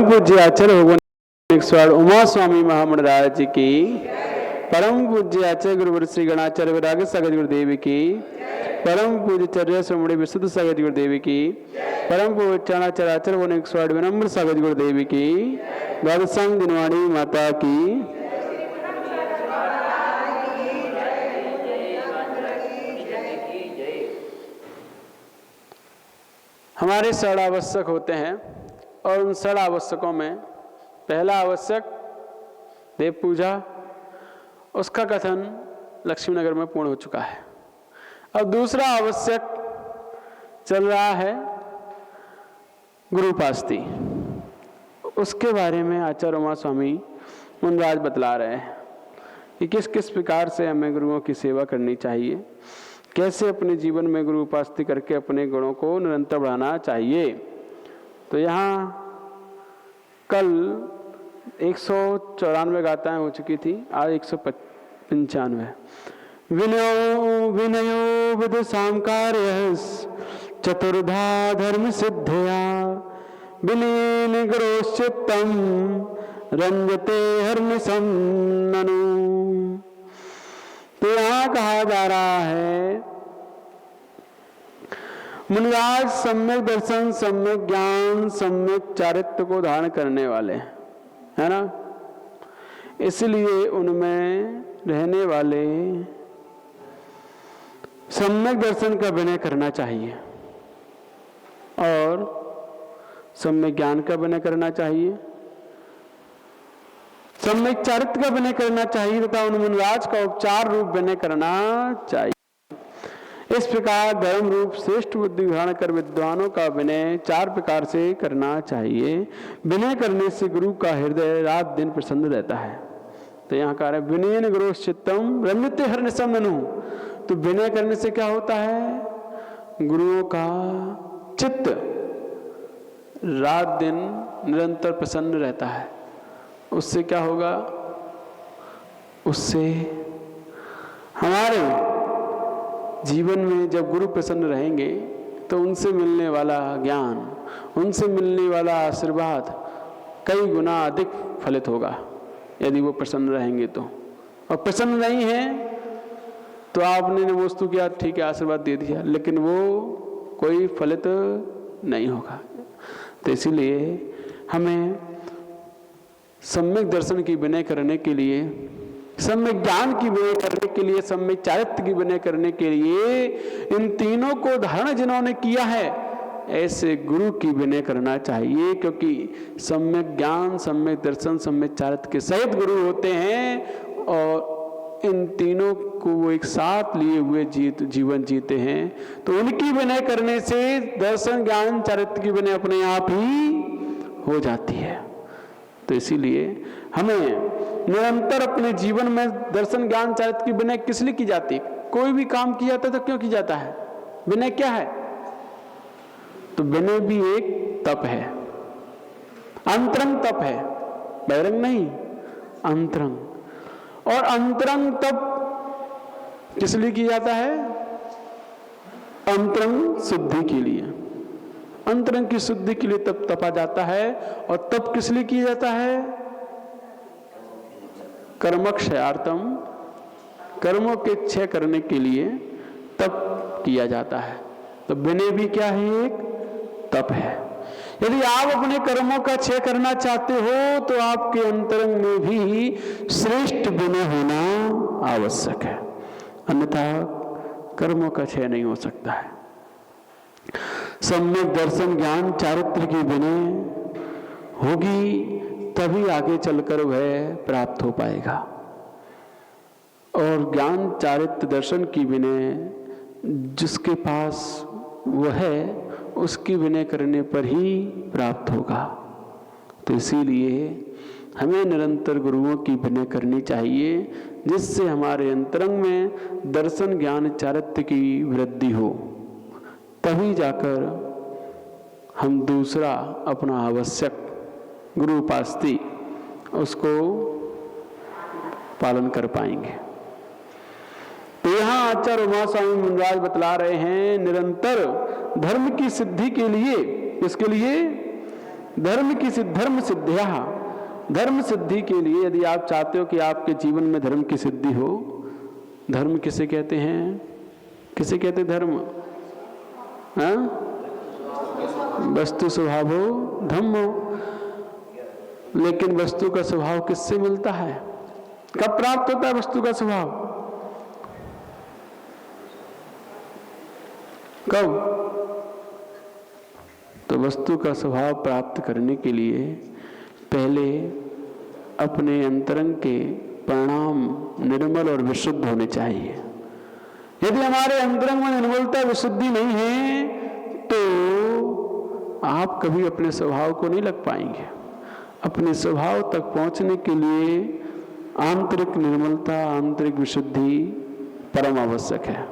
पूज्य आचार्य भगवान स्वर उमा स्वामी महामंडराज जी की, परम पूज्य आचार्य गुरुवर श्री गणाचार्य विराग सागर गुरुदेव की, परम पूज्य चर्या श्रमणी विशुद्ध सागर गुरुदेव की, परम पूज्य चरणाचार्य आचार्य भगवान स्वर विनम्र सागर गुरुदेव की, द्वादशांग दिनवाणी माता की। हमारे षड आवश्यक होते हैं और उन षड आवश्यकों में पहला आवश्यक देव पूजा, उसका कथन लक्ष्मीनगर में पूर्ण हो चुका है। अब दूसरा आवश्यक चल रहा है गुरुपास्ति, उसके बारे में आचार्य उमा स्वामी मुंडराज बतला रहे हैं कि किस किस प्रकार से हमें गुरुओं की सेवा करनी चाहिए, कैसे अपने जीवन में गुरु उपास्ति करके अपने गुणों को निरंतर बढ़ाना चाहिए। तो यहाँ कल 194 गाथाएं हो चुकी थी, आज 195। विनयो विनयो विदुषां कार्यस् चतुर्धा धर्म सिद्धया विलीन गुरोश्चित्तम रंजते हर्निशं ननु। तो यहाँ कहा जा रहा है मुनिराज सम्यक दर्शन, सम्यक ज्ञान, सम्यक चारित्र को धारण करने वाले है ना, इसलिए उनमें रहने वाले सम्यक दर्शन का विनय करना चाहिए और सम्यक ज्ञान का विनय करना चाहिए, सम्यक चारित्र का विनय करना चाहिए तथा उन मुनिराज का उपचार रूप विनय करना चाहिए। इस प्रकार धर्म रूप श्रेष्ठ बुद्धि धारण कर विद्वानों का विनय 4 प्रकार से करना चाहिए। विनय करने से गुरु का हृदय रात दिन प्रसन्न रहता है। तो यहाँ कह रहे विनयन गुरु चित्तम रम्यते हर्निशं ननु। तो विनय करने से क्या होता है, गुरुओं का चित्त रात दिन निरंतर प्रसन्न रहता है। उससे क्या होगा, उससे हमारे जीवन में जब गुरु प्रसन्न रहेंगे तो उनसे मिलने वाला ज्ञान, उनसे मिलने वाला आशीर्वाद कई गुना अधिक फलित होगा यदि वो प्रसन्न रहेंगे तो। और प्रसन्न नहीं है तो आपने वस्तु किया, ठीक है आशीर्वाद दे दिया, लेकिन वो कोई फलित नहीं होगा। तो इसीलिए हमें सम्यक दर्शन की विनय करने के लिए, सम्यक ज्ञान की विनय करने के लिए, सम्यक चारित्र की विनय करने के लिए, इन तीनों को धारण जिन्होंने किया है ऐसे गुरु की विनय करना चाहिए। क्योंकि सम्यक ज्ञान, सम्यक दर्शन, सम्यक चारित्र के सहित गुरु होते हैं और इन तीनों को वो एक साथ लिए हुए जीवन जीते हैं। तो उनकी विनय करने से दर्शन ज्ञान चारित्र की विनय अपने आप ही हो जाती है। तो इसीलिए हमें निरंतर अपने जीवन में दर्शन ज्ञान चारित्र की विनय किस लिए की जाती है? कोई भी काम किया जाता है तो क्यों की जाता है? विनय क्या है? तो विनय भी एक तप है, अंतरंग तप है, बहिरंग नहीं, अंतरंग। और अंतरंग तप किस लिए किया जाता है? अंतरंग शुद्धि के लिए, अंतरंग की शुद्धि के लिए तप तपा जाता है। और तप किस लिए किया जाता है? कर्मक्षयार्थम, कर्मों के क्षय करने के लिए तप किया जाता है। तो विनय भी क्या है? एक तप है। यदि आप अपने कर्मों का क्षय करना चाहते हो तो आपके अंतरंग में भी श्रेष्ठ विनय होना आवश्यक है, अन्यथा कर्मों का क्षय नहीं हो सकता है। सम्यक दर्शन ज्ञान चारित्र की विनय होगी तभी आगे चलकर वह प्राप्त हो पाएगा। और ज्ञान चारित्र दर्शन की विनय जिसके पास वह है उसकी विनय करने पर ही प्राप्त होगा। तो इसीलिए हमें निरंतर गुरुओं की विनय करनी चाहिए जिससे हमारे अंतरंग में दर्शन ज्ञान चारित्र की वृद्धि हो। तभी जाकर हम दूसरा अपना आवश्यक गुरु उपास्ति उसको पालन कर पाएंगे। तो यहाँ आचार्य उमा स्वामी मुंडराज बतला रहे हैं निरंतर धर्म की सिद्धि के लिए, इसके लिए धर्म सिद्धिया, धर्म सिद्धि के लिए यदि आप चाहते हो कि आपके जीवन में धर्म की सिद्धि हो, धर्म किसे कहते हैं? किसे कहते धर्म? वस्तु स्वभावो धम्मो। लेकिन वस्तु का स्वभाव किससे मिलता है? कब प्राप्त होता है वस्तु का स्वभाव? कब? तो वस्तु का स्वभाव प्राप्त करने के लिए पहले अपने अंतरंग के परिणाम निर्मल और विशुद्ध होने चाहिए। यदि हमारे अंतरंग में निर्मलता विशुद्धि नहीं है तो आप कभी अपने स्वभाव को नहीं लग पाएंगे। अपने स्वभाव तक पहुंचने के लिए आंतरिक निर्मलता, आंतरिक विशुद्धि परम आवश्यक है,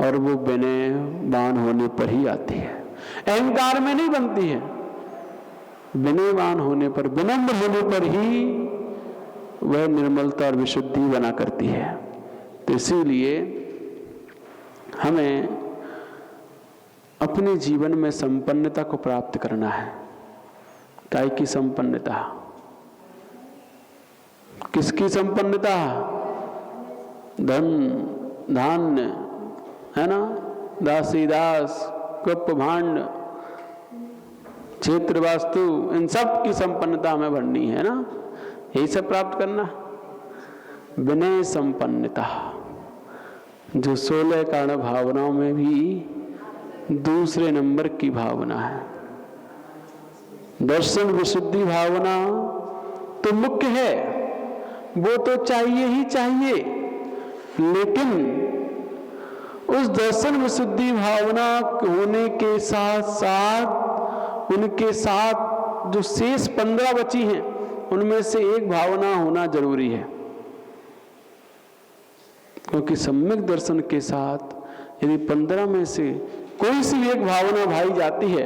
और वो विनयवान होने पर ही आती है। अहंकार में नहीं बनती है, विनयवान होने पर, विनम्र होने पर ही वह निर्मलता और विशुद्धि बना करती है। तो इसीलिए हमें अपने जीवन में संपन्नता को प्राप्त करना है। काय की संपन्नता? किसकी संपन्नता? धन धान्य है ना, दासी दास, कप भांड, क्षेत्र वास्तु, इन सब की संपन्नता हमें बढ़नी है ना, यही सब प्राप्त करना। विनय संपन्नता, जो 16 कारण भावनाओं में भी दूसरे नंबर की भावना है। दर्शन विशुद्धि भावना तो मुख्य है, वो तो चाहिए ही चाहिए, लेकिन उस दर्शन विशुद्धि भावना होने के साथ साथ उनके साथ जो शेष 15 बची हैं उनमें से एक भावना होना जरूरी है। क्योंकि सम्यक दर्शन के साथ यदि 15 में से कोई सी एक भावना भाई जाती है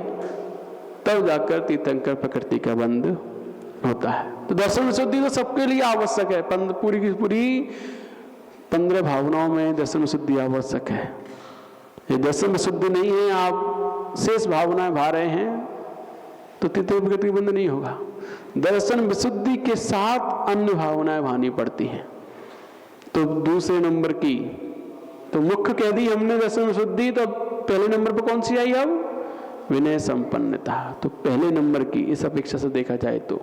तब जाकर तीर्थंकर प्रकृति का बंध होता है। तो दर्शन विशुद्धि तो सबके लिए आवश्यक है। पूरी की पूरी 15 भावनाओं में दर्शन विशुद्धि आवश्यक है। ये दर्शन विशुद्धि नहीं है, आप शेष भावनाएं भा रहे हैं तो तीर्थंकर प्रकृति बंध नहीं होगा। दर्शन विशुद्धि के साथ अन्य भावनाएं भानी पड़ती हैं। तो दूसरे नंबर की तो मुख्य कह दी हमने दर्शन विशुद्धि, तो पहले नंबर पर कौन सी आई? अब विनय संपन्नता। तो पहले नंबर की इस अपेक्षा से देखा जाए तो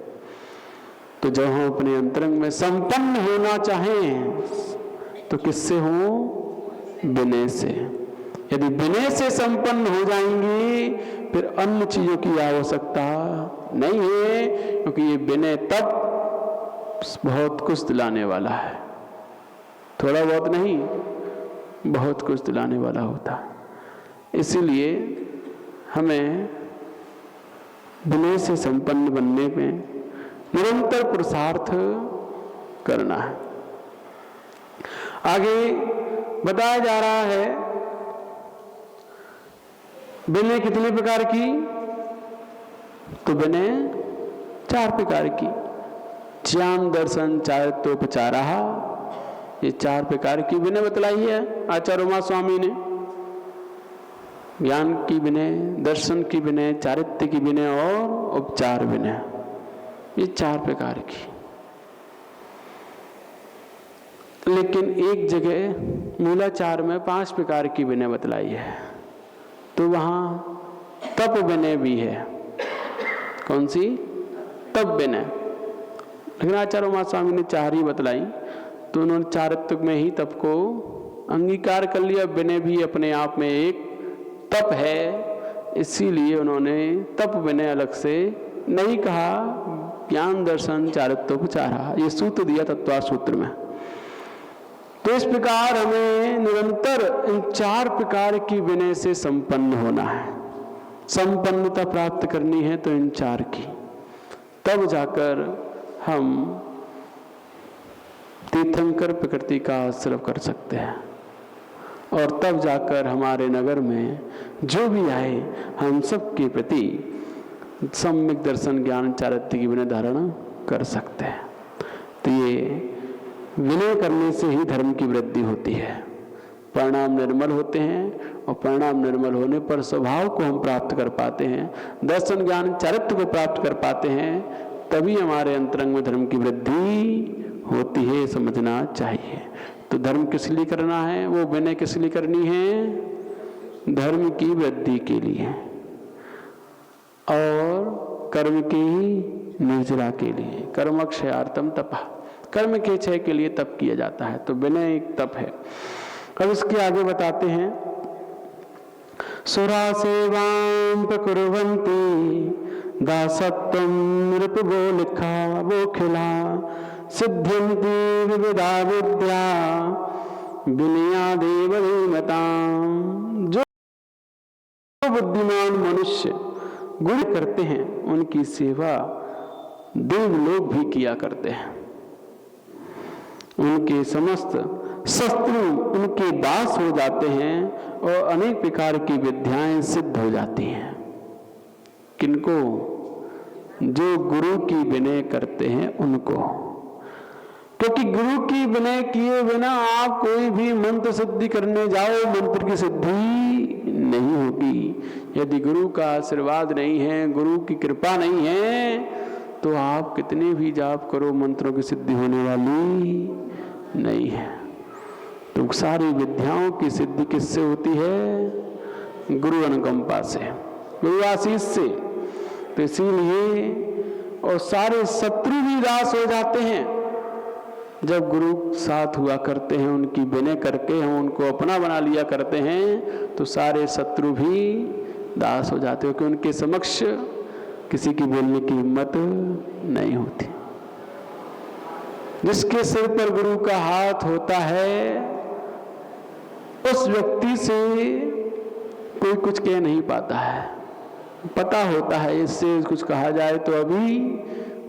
जब हम अपने अंतरंग में संपन्न होना चाहें तो किससे हो? विनय से। यदि विनय से संपन्न हो जाएंगे फिर अन्य चीजों की आवश्यकता नहीं है, क्योंकि ये विनय तब बहुत कुछ दिलाने वाला है। थोड़ा बहुत नहीं, बहुत कुछ दिलाने वाला होता है। इसीलिए हमें विनय से संपन्न बनने में निरंतर पुरुषार्थ करना है। आगे बताया जा रहा है विनय कितने प्रकार की? तो विनय 4 प्रकार की। ज्ञान दर्शन चारित्रोपचारा, ये 4 प्रकार की विनय बतलाई है आचार्य उमा स्वामी ने। ज्ञान की विनय, दर्शन की विनय, चारित्र्य की विनय और उपचार विनय, ये 4 प्रकार की। लेकिन एक जगह मूलाचार में 5 प्रकार की विनय बतलाई है, तो वहां तप विनय भी है। कौन सी? तप विनय। लेकिन आचार्य उमा स्वामी ने 4 ही बतलाई, तो उन्होंने चारित्र्य में ही तप को अंगीकार कर लिया। विनय भी अपने आप में एक तप है, इसीलिए उन्होंने तप विनय अलग से नहीं कहा। ज्ञान दर्शन चारित्रोपचारा, ये सूत्र दिया तत्वार सूत्र में। तो इस प्रकार हमें निरंतर इन 4 प्रकार की विनय से संपन्न होना है। संपन्नता प्राप्त करनी है तो इन 4 की, तब जाकर हम तीर्थंकर प्रकृति का आश्रय कर सकते हैं, और तब जाकर हमारे नगर में जो भी आए हम सबके प्रति सम्यक दर्शन ज्ञान चारित्र्य की विनय धारण कर सकते हैं। तो ये विनय करने से ही धर्म की वृद्धि होती है। परिणाम निर्मल होते हैं, और परिणाम निर्मल होने पर स्वभाव को हम प्राप्त कर पाते हैं, दर्शन ज्ञान चरित्र को प्राप्त कर पाते हैं। तभी हमारे अंतरंग में धर्म की वृद्धि होती है, समझना चाहिए। तो धर्म किस लिए करना है? वो विनय किस लिए करनी है? धर्म की वृद्धि के लिए और कर्म की निर्जरा के लिए। कर्मक्षयार्थम तपः, कर्म के क्षय के लिए तप किया जाता है। तो विनय एक तप है। अब इसके आगे बताते हैं, सुरा सेवां प्रकुर्वन्ति दासत्वं नृपवो लिखा वो खिला सिद्ध्यन्ति विविधा विद्या विनयादेव धीमताम्। जो बुद्धिमान मनुष्य गुण करते हैं उनकी सेवा देवलोक भी किया करते हैं। उनके समस्त शत्रु उनके दास हो जाते हैं और अनेक प्रकार की विद्याएं सिद्ध हो जाती हैं। किनको? जो गुरु की विनय करते हैं उनको। क्योंकि गुरु की विनय किए बिना आप कोई भी मंत्र सिद्धि करने जाओ, मंत्र की सिद्धि नहीं होगी। यदि गुरु का आशीर्वाद नहीं है, गुरु की कृपा नहीं है, तो आप कितने भी जाप करो, मंत्रों की सिद्धि होने वाली नहीं है। तो सारी विद्याओं की सिद्धि किससे होती है? गुरु अनुकंपा से, गुरु आशीष से। तो इसीलिए और सारे शत्रु भी दास हो जाते हैं जब गुरु साथ हुआ करते हैं, उनकी विनय करके हम उनको अपना बना लिया करते हैं, तो सारे शत्रु भी दास हो जाते हैं, क्योंकि उनके समक्ष किसी की बोलने की हिम्मत नहीं होती। जिसके सिर पर गुरु का हाथ होता है उस व्यक्ति से कोई कुछ कह नहीं पाता है। पता होता है इससे कुछ कहा जाए तो अभी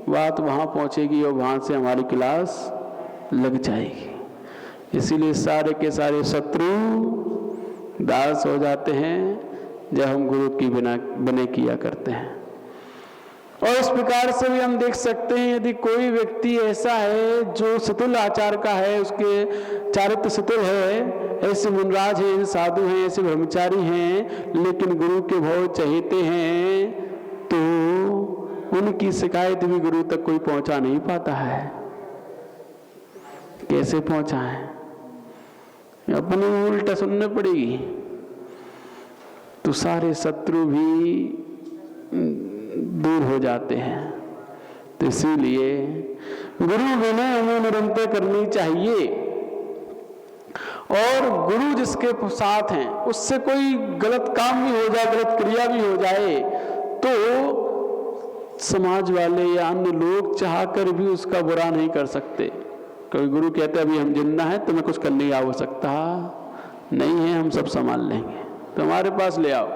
बात वहां पहुंचेगी और वहां से हमारी क्लास लग जाएगी। इसीलिए सारे के सारे शत्रु दास हो जाते हैं जब हम गुरु की विनय किया करते हैं। और इस प्रकार से भी हम देख सकते हैं, यदि कोई व्यक्ति ऐसा है जो शिथिल आचार का है, उसके चारित्र शिथिल है, ऐसे मुनराज हैं, ऐसे साधु हैं, ऐसे ब्रह्मचारी हैं, लेकिन गुरु के भाव चहेते हैं, तो उनकी शिकायत भी गुरु तक कोई पहुंचा नहीं पाता है। कैसे पहुंचा है? अपने उल्टा सुनने पड़ेगी। तो सारे शत्रु भी दूर हो जाते हैं। तो इसीलिए गुरु विनय हमें निरंतर करनी चाहिए। और गुरु जिसके साथ हैं उससे कोई गलत काम भी हो जाए, गलत क्रिया भी हो जाए, तो समाज वाले या अन्य लोग चाहकर भी उसका बुरा नहीं कर सकते। कोई गुरु कहते अभी हम जिंदा हैं, तुम्हें कुछ करने की आवश्यकता नहीं है, हम सब संभाल लेंगे, तो हमारे पास ले आओ,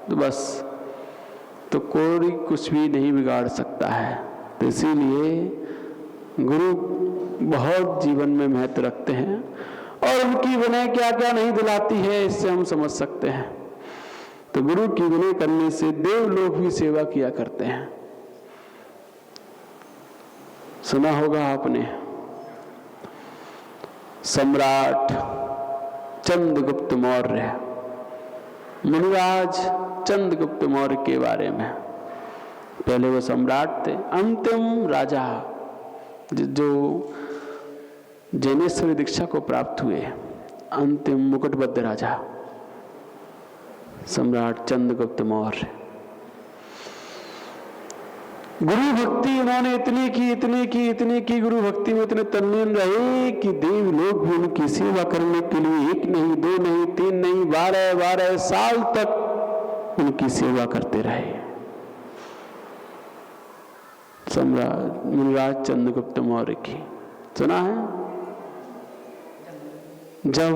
तो बस, तो कोई कुछ भी नहीं बिगाड़ सकता है। तो इसीलिए गुरु बहुत जीवन में महत्व रखते हैं, और उनकी विनय क्या क्या नहीं दिलाती है इससे हम समझ सकते हैं। तो गुरु की विनय करने से देवलोक भी सेवा किया करते हैं। सुना होगा आपने सम्राट चंद्रगुप्त मौर्य, मुनिराज चंद्रगुप्त मौर्य के बारे में। पहले वो सम्राट थे, अंतिम राजा जो जैनेश्वरी दीक्षा को प्राप्त हुए, अंतिम मुकुटबद्ध राजा सम्राट चंद्रगुप्त मौर्य। गुरु भक्ति उन्होंने इतनी की गुरु भक्ति में इतने तल्लीन रहे कि देवलोक भी उनकी सेवा करने के लिए 1 नहीं 2 नहीं 3 नहीं 12 साल तक उनकी सेवा करते रहे। सम्राट मुनिराज चंद्रगुप्त मौर्य की सुना है? जब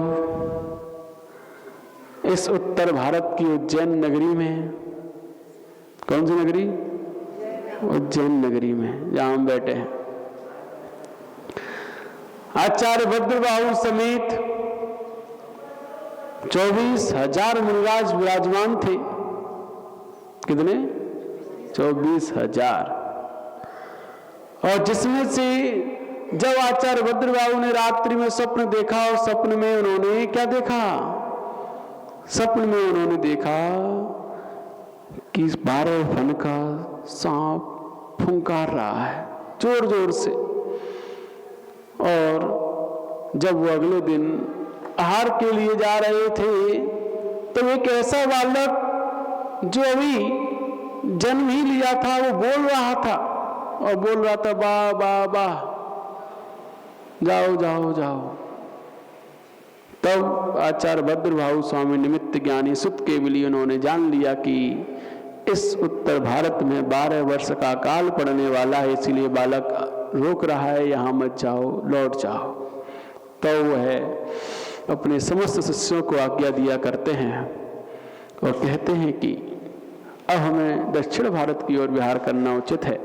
इस उत्तर भारत की उज्जैन नगरी में, कौन सी नगरी? उज्जैन नगरी में जहां हम बैठे हैं, आचार्य भद्रबाहु समेत 24,000 मुनिराज विराजमान थे। कितने? 24,000। और जिसमें से जब आचार्य भद्रबाहु ने रात्रि में स्वप्न देखा और स्वप्न में उन्होंने क्या देखा, स्वप्न में उन्होंने देखा कि 12 फन का सांप फुंकार रहा है जोर जोर से। और जब वो अगले दिन आहार के लिए जा रहे थे तो एक ऐसा बालक जो अभी जन्म ही लिया था वो बोल रहा था और बोल रहा था वाह वाह वाह, जाओ जाओ जाओ। तब आचार्य भद्रबाहु स्वामी निमित्त ज्ञानी सुत केवली उन्होंने जान लिया कि इस उत्तर भारत में 12 वर्ष का काल पड़ने वाला है, इसीलिए बालक रोक रहा है, यहां मत जाओ, लौट जाओ। तो वह अपने समस्त शिष्यों को आज्ञा दिया करते हैं और कहते हैं कि अब हमें दक्षिण भारत की ओर विहार करना उचित है,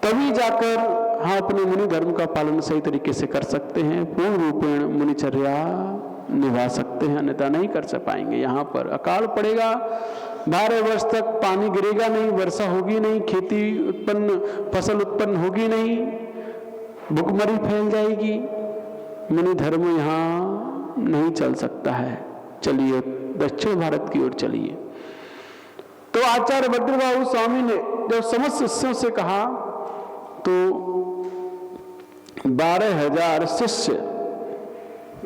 तभी जाकर हम अपने मुनि धर्म का पालन सही तरीके से कर सकते हैं, पूर्ण रूपेण मुनिचर्या निभा सकते हैं, अन्यथा नहीं कर पाएंगे। यहाँ पर अकाल पड़ेगा, 12 वर्ष तक पानी गिरेगा नहीं, वर्षा होगी नहीं, खेती उत्पन्न फसल उत्पन्न होगी नहीं, भुखमरी फैल जाएगी, मुनि धर्म यहाँ नहीं चल सकता है। चलिए दक्षिण भारत की ओर चलिए। तो आचार्य भद्रबाहु स्वामी ने जब समस्त शिष्यों से कहा तो 12,000 शिष्य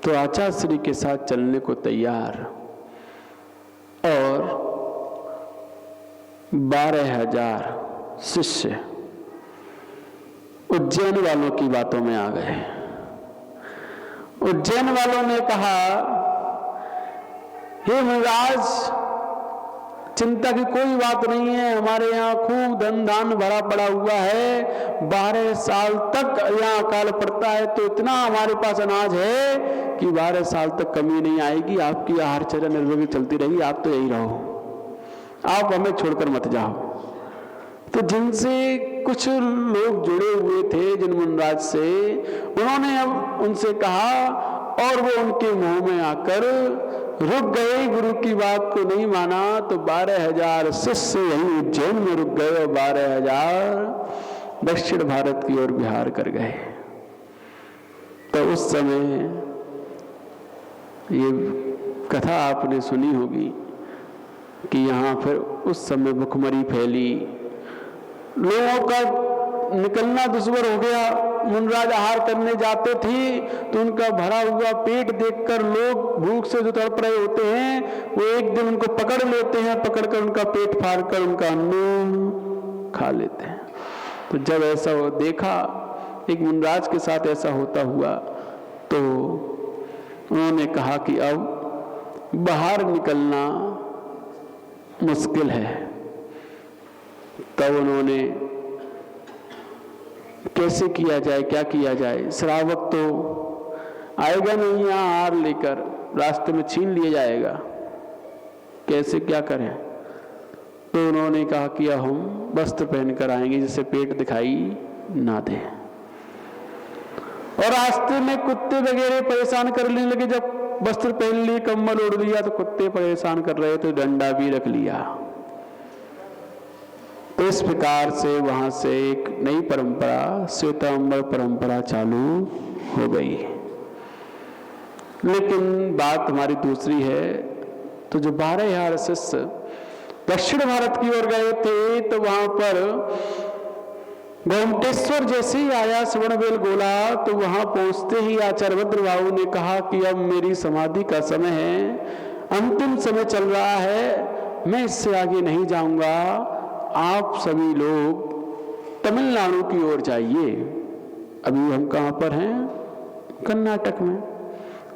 तो आचार्य श्री के साथ चलने को तैयार, और 12,000 शिष्य उज्जैन वालों की बातों में आ गए। उज्जैन वालों ने कहा, हे महाराज, चिंता की कोई बात नहीं है, हमारे यहाँ खूब धन धान भरा पड़ा हुआ है, 12 साल तक यहाँ अकाल पड़ता है, तो इतना हमारे पास अनाज है कि 12 साल तक कमी नहीं आएगी। आपकी आहारचर्या निर्विघ्न चलती रहेगी, आप तो यही रहो, आप हमें छोड़कर मत जाओ। तो जिनसे कुछ लोग जुड़े हुए थे जिन मुनराज से, उन्होंने अब उनसे कहा और वो उनके मुंह में आकर रुक गए, गुरु की बात को नहीं माना। तो 12,000 शिष्य यही उज्जैन में रुक गए और 12,000 दक्षिण भारत की ओर विहार कर गए। तो उस समय ये कथा आपने सुनी होगी कि यहाँ फिर उस समय भुखमरी फैली, लोगों का निकलना दुश्वार हो गया। मुनराज आहार करने जाते थे तो उनका भरा हुआ पेट देखकर लोग भूख से जो तड़प रहे होते हैं, वो एक दिन उनको पकड़ लेते हैं, पकड़कर उनका पेट फाड़कर उनका अन्न खा लेते हैं। तो जब ऐसा वो देखा, एक मुनराज के साथ ऐसा होता हुआ, तो उन्होंने कहा कि अब बाहर निकलना मुश्किल है। तब उन्होंने कैसे किया जाए, क्या किया जाए, श्रावक तो आएगा नहीं यहाँ हार लेकर, रास्ते में छीन लिया जाएगा, कैसे क्या करें। तो उन्होंने कहा कि हम वस्त्र पहनकर आएंगे जिससे पेट दिखाई ना दे। और रास्ते में कुत्ते वगैरह परेशान करने लगे। जब वस्त्र पहन लिए, कंबल ओढ़ लिया, तो कुत्ते परेशान कर रहे, तो डंडा भी रख लिया। तो इस प्रकार से वहां से एक नई परंपरा, श्वेतांबर परंपरा चालू हो गई। लेकिन बात हमारी दूसरी है। तो जो 12,000 शिष्य दक्षिण भारत की ओर गए थे, तो वहां पर गोमटेश्वर जैसे ही आया श्रवणबेल गोला, तो वहां पहुंचते ही आचार्य भद्रबाहु ने कहा कि अब मेरी समाधि का समय है, अंतिम समय चल रहा है, मैं इससे आगे नहीं जाऊंगा, आप सभी लोग तमिलनाडु की ओर जाइए। अभी हम कहां पर हैं? कर्नाटक में।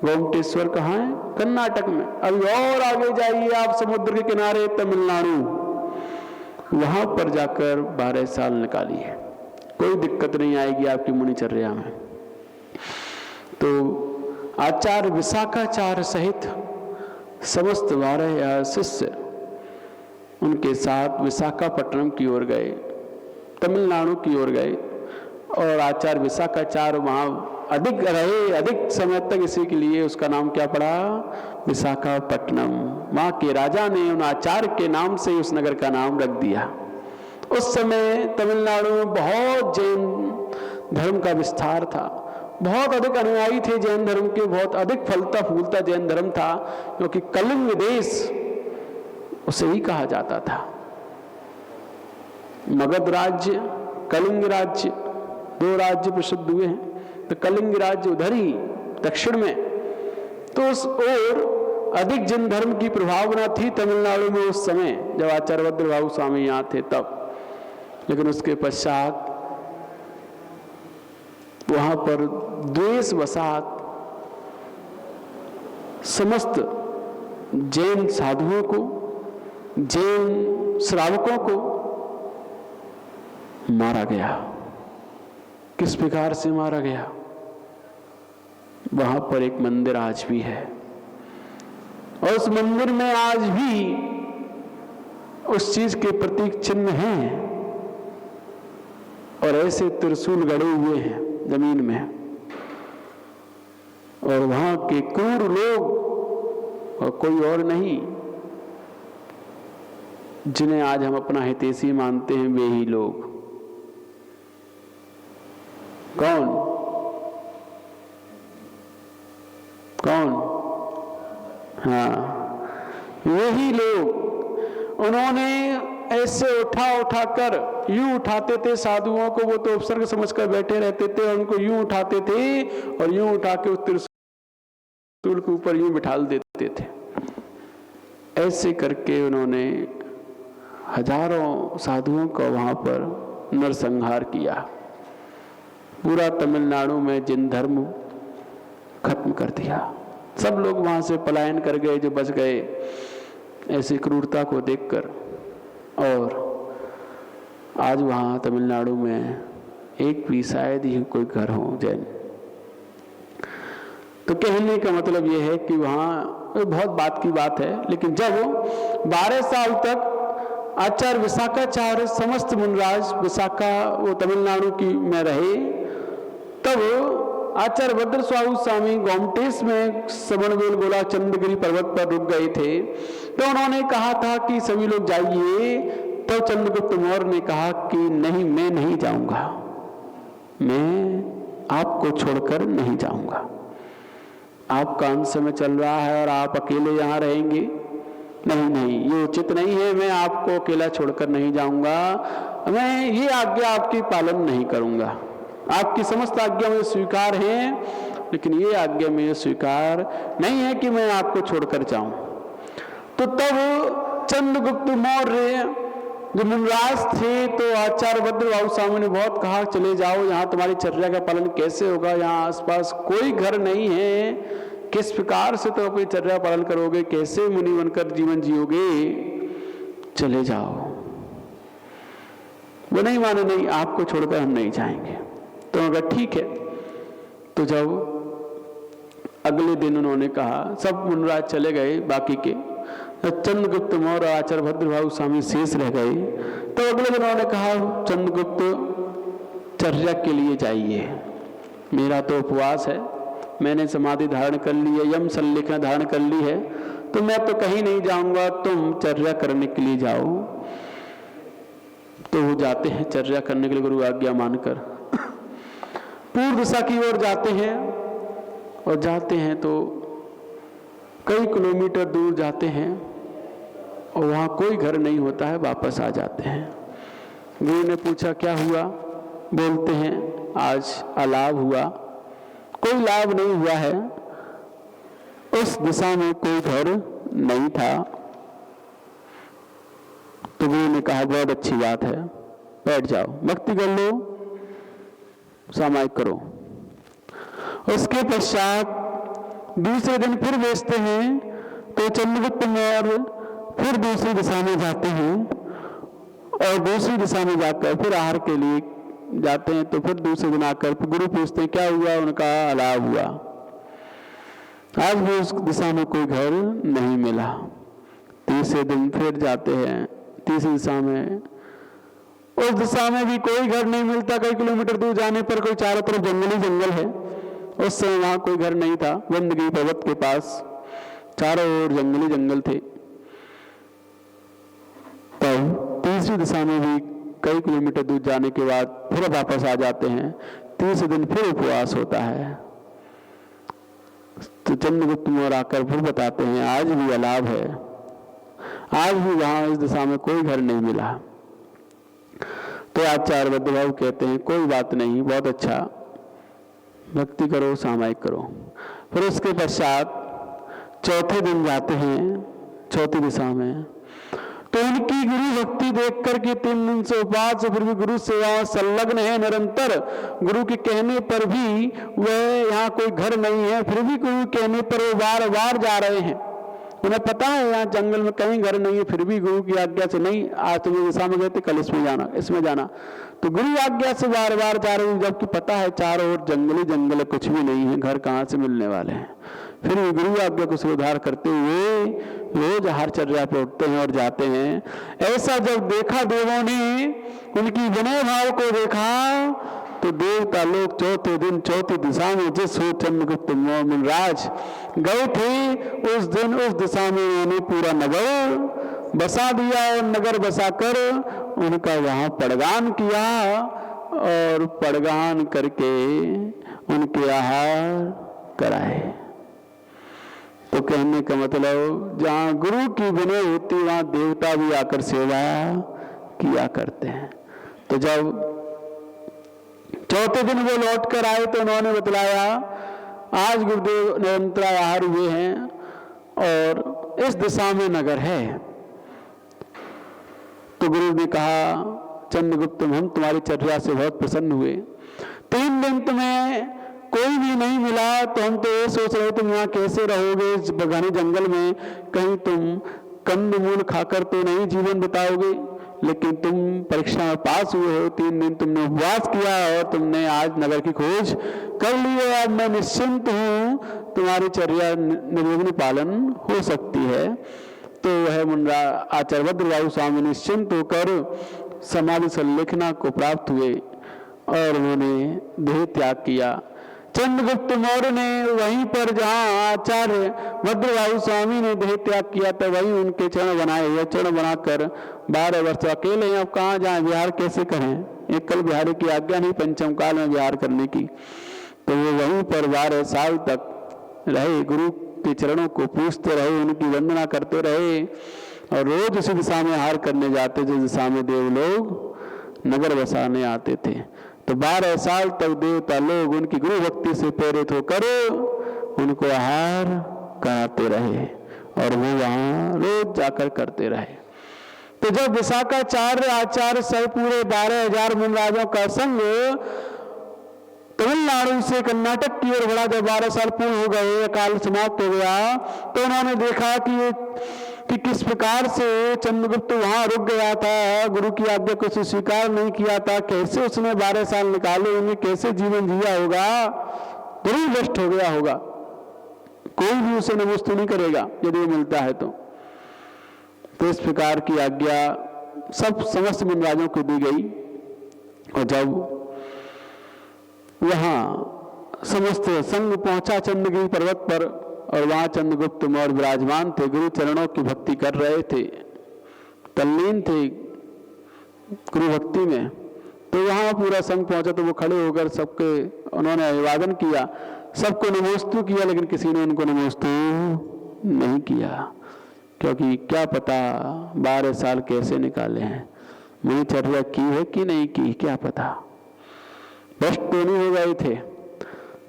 गोमटेश्वर कहाँ है? कर्नाटक में। अभी और आगे जाइए आप, समुद्र के किनारे तमिलनाडु, वहां पर जाकर 12 साल निकालिए, कोई दिक्कत नहीं आएगी आपकी मुनिचर्या में। तो आचार्य विशाखाचार्य सहित समस्त 12 शिष्य उनके साथ विशाखापट्टनम की ओर गए, तमिलनाडु की ओर गए। और आचार्य विशाखाचार्य वहाँ अधिक रहे, अधिक समय तक, इसी के लिए उसका नाम क्या पड़ा? विशाखापट्टनम। वहाँ के राजा ने उन आचार्य के नाम से उस नगर का नाम रख दिया। उस समय तमिलनाडु में बहुत जैन धर्म का विस्तार था, बहुत अधिक अनुयायी थे जैन धर्म के, बहुत अधिक फलता फूलता जैन धर्म था, क्योंकि कलिंग देश उसे ही कहा जाता था। मगध राज्य, कलिंग राज्य, दो राज्य प्रसिद्ध हुए हैं। तो कलिंग राज्य उधर ही दक्षिण में, तो उस ओर अधिक जैन धर्म की प्रभावना थी तमिलनाडु में उस समय जब आचार्य भद्रभाऊ स्वामी यहाँ थे तब। लेकिन उसके पश्चात वहां पर द्वेष वसात समस्त जैन साधुओं को, जैन श्रावकों को मारा गया। किस प्रकार से मारा गया? वहां पर एक मंदिर आज भी है, और उस मंदिर में आज भी उस चीज के प्रतीक चिन्ह हैं, और ऐसे त्रिशूल गड़े हुए हैं जमीन में, और वहां के क्रूर लोग और कोई और नहीं, जिन्हें आज हम अपना हितैषी मानते हैं, वे ही लोग। कौन कौन? हाँ, वही लोग। उन्होंने ऐसे उठा कर यूं उठाते थे साधुओं को, वो तो उपसर्ग समझकर बैठे रहते थे, और उनको यूं उठाते थे और यूं उठा के उस त्रिशूल के ऊपर यूं बिठाल देते थे। ऐसे करके उन्होंने हजारों साधुओं का वहां पर नरसंहार किया। पूरा तमिलनाडु में जैन धर्म खत्म कर दिया। सब लोग वहां से पलायन कर गए जो बच गए ऐसी क्रूरता को देखकर। और आज वहां तमिलनाडु में एक भी शायद ही कोई घर हो जैन। तो कहने का मतलब यह है कि वहां बहुत बात की बात है, लेकिन जब 12 साल तक आचार्य विशाखाचार्य समस्त मुनराज विशाखा वो तमिलनाडु की में रहे, तब आचार्य भद्रभाऊ स्वामी गोमटेश में श्रवणबेल गोला चंद्रगिरी पर्वत पर रुक गए थे। तो उन्होंने कहा था कि सभी लोग जाइए। तो चंद्रगुप्त मौर्य ने कहा कि नहीं, मैं नहीं जाऊंगा, मैं आपको छोड़कर नहीं जाऊंगा। आपका अंत समय चल रहा है और आप अकेले यहां रहेंगे। नहीं नहीं, ये उचित नहीं है, मैं आपको अकेला छोड़कर नहीं जाऊंगा, मैं ये आज्ञा आपकी पालन नहीं करूंगा। आपकी समस्त आज्ञा मुझे स्वीकार है, लेकिन ये आज्ञा मुझे स्वीकार नहीं है कि मैं आपको छोड़कर जाऊं। तो तब चंद्रगुप्त मौर्य जो मुनराज थे, तो आचार्य भद्रभाऊ स्वामी ने बहुत कहा चले जाओ, यहाँ तुम्हारी चर्या का पालन कैसे होगा, यहाँ आसपास कोई घर नहीं है, किस प्रकार से तो अपनी चर्या पालन करोगे, कैसे मुनि बनकर जीवन जियोगे, चले जाओ। वो नहीं माने, नहीं आपको छोड़कर हम नहीं जाएंगे। तो अगर ठीक है, तो जब अगले दिन उन्होंने कहा, सब मुनराज चले गए बाकी के, चंद्रगुप्त मौर्य और आचार्य भद्रभाऊ स्वामी शेष रह गए। तो अगले दिन उन्होंने कहा, चंद्रगुप्त चर्या के लिए जाइए, मेरा तो उपवास है, मैंने समाधि धारण कर ली है, यम संलेखना धारण कर ली है, तो मैं तो कहीं नहीं जाऊंगा, तुम चर्या करने के लिए जाओ। तो वो जाते हैं चर्या करने के लिए गुरु आज्ञा मानकर, पूर्व दिशा की ओर जाते हैं, और जाते हैं तो कई किलोमीटर दूर जाते हैं, और वहां कोई घर नहीं होता है, वापस आ जाते हैं। गुरु ने पूछा क्या हुआ? बोलते हैं आज अलाभ हुआ। कोई लाभ नहीं हुआ है, उस दिशा में कोई घर नहीं था। तो गुरु ने कहा बहुत अच्छी बात है, बैठ जाओ, भक्ति कर लो, सामायिक करो। उसके पश्चात दूसरे दिन फिर बेचते हैं, तो चंद्रगुप्त मौर्य फिर दूसरी दिशा में जाते हैं, और दूसरी दिशा में जाकर फिर आहार के लिए जाते हैं। तो फिर दूसरे दिन आकर गुरु पूछते हैं क्या हुआ? उनका अलाभ हुआ। आज भी उस दिशा में कोई घर नहीं मिला। तीसरे दिन फिर जाते हैं तीसरी दिशा में, उस दिशा में भी कोई घर नहीं मिलता। कई किलोमीटर दूर जाने पर कोई चारों तरफ जंगल ही जंगल है। उस समय वहां कोई घर नहीं था, गंदगी पर्वत के पास चारों ओर जंगली जंगल थे। तब तीसरी दिशा में भी कई किलोमीटर दूर जाने के बाद फिर वापस आ जाते हैं। तीसरे दिन फिर उपवास होता है। तो चंद्रगुप्त मौर्य आकर फिर बताते हैं आज भी अलाभ है, आज भी वहां इस दिशा में कोई घर नहीं मिला। तो आचार्य बद्रभाव कहते हैं कोई बात नहीं, बहुत अच्छा, भक्ति करो, सामायिक करो। फिर उसके पश्चात चौथे दिन जाते हैं चौथी दिशा में, तो उनकी गुरु भक्ति देख करके 3 दिन से उपवास से फिर भी गुरु सेवा संलग्न है निरंतर। गुरु के कहने पर भी वह यहाँ कोई घर नहीं है, फिर भी गुरु कहने पर वो बार बार जा रहे हैं। उन्हें पता है यहाँ जंगल में कहीं घर नहीं है, फिर भी गुरु की आज्ञा से नहीं, आज तुम दिशा में गए थे, कल इसमें जाना, इसमें जाना। तो गुरु आज्ञा से बार बार जा रहे हैं, जबकि पता है चारों ओर जंगली जंगल, कुछ भी नहीं है, घर कहाँ से मिलने वाले हैं। फिर भी गुरु आज्ञा को स्वीकार करते हुए रोज आहारचर्या पे उठते हैं और जाते हैं। ऐसा जब देखा देवों ने, उनकी विनय भाव को देखा, तो देवता लोग चौथे दिन चौथी दिशा में जिस हो चंद्रगुप्त मुनिराज गए थे, उस दिन उस दिशा में उन्होंने पूरा नगर बसा दिया और नगर बसाकर उनका वहां पड़गान किया और पड़गान करके उनके आहार कराए। तो कहने का मतलब जहां गुरु की विनय होती वहां देवता भी आकर सेवा किया करते हैं। तो जब चौथे दिन वो लौट कर आए तो उन्होंने बतलाया आज गुरुदेव निरंतर आहार हुए हैं और इस दिशा में नगर है। तो गुरु ने कहा चंद्रगुप्त हम तुम्हारी चर्या से बहुत प्रसन्न हुए, 3 दिन तुम्हें कोई भी नहीं मिला तो हम तो ये सोच रहे तुम यहाँ कैसे रहोगे इस घने जंगल में, कहीं तुम कंदमूल खाकर तो नहीं जीवन बिताओगे, लेकिन तुम परीक्षा में पास हुए हो, 3 दिन तुमने उपवास किया और तुमने आज नगर की खोज कर ली है। अब मैं निश्चिंत हूँ, तुम्हारी चर्या निर्विघ्न पालन हो सकती है। तो वह मुनिराज आचार्य बद्रभाव स्वामी निश्चिंत होकर समाधि संलेखना को प्राप्त हुए और उन्होंने देह त्याग किया। चंद्रगुप्त मौर्य ने वहीं पर जहां आचार्य बद्रभाव स्वामी ने देह त्याग किया था वहीं उनके चरण बनाए हुए, चरण बनाकर 12 वर्ष अकेले हैं, अब कहाँ जाएं, विहार कैसे करें, एकल बिहारी की आज्ञा नहीं पंचम काल में विहार करने की। तो वो वहीं पर 12 साल तक रहे, गुरु के चरणों को पूजते रहे, उनकी वंदना करते रहे और रोज उसी दिशा में आहार करने जाते जिस दिशा में देव लोग नगर बसाने आते थे। तो 12 साल तक देवता लोग उनकी गुरु भक्ति से प्रेरित होकर उनको आहार कराते रहे और वो वहां रोज जाकर करते रहे। तो जब विशाखाचार्य आचार्य सह पूरे 12,000 मुनिराजों का संग तमिलनाडु से कर्नाटक की ओर बढ़ा, जब 12 साल पूर्ण हो गए, काल समाप्त हो गया, तो उन्होंने देखा कि किस प्रकार से चंद्रगुप्त वहां रुक गया था, गुरु की आज्ञा को स्वीकार नहीं किया था, कैसे उसने 12 साल निकाले, उन्हें कैसे जीवन जिया होगा, जरूर नष्ट हो गया होगा, कोई भी उसे नमस्ते नहीं करेगा यदि मिलता है तो इस प्रकार की आज्ञा सब समस्त मुनिराजों को दी गई। और जब वहां समस्त संघ पहुंचा चंद्रगिरी पर्वत पर और वहां चंद्रगुप्त मौर्य विराजमान थे, गुरु चरणों की भक्ति कर रहे थे, तल्लीन थे गुरु भक्ति में। तो वहां पूरा संघ पहुंचा तो वो खड़े होकर सबके उन्होंने अभिवादन किया, सबको नमोस्तु किया, लेकिन किसी ने उनको नमोस्तु नहीं किया, क्योंकि क्या पता 12 साल कैसे निकाले हैं, मैंने चर्या की है कि नहीं की, क्या पता, भ्रष्ट तो नहीं हो गए थे।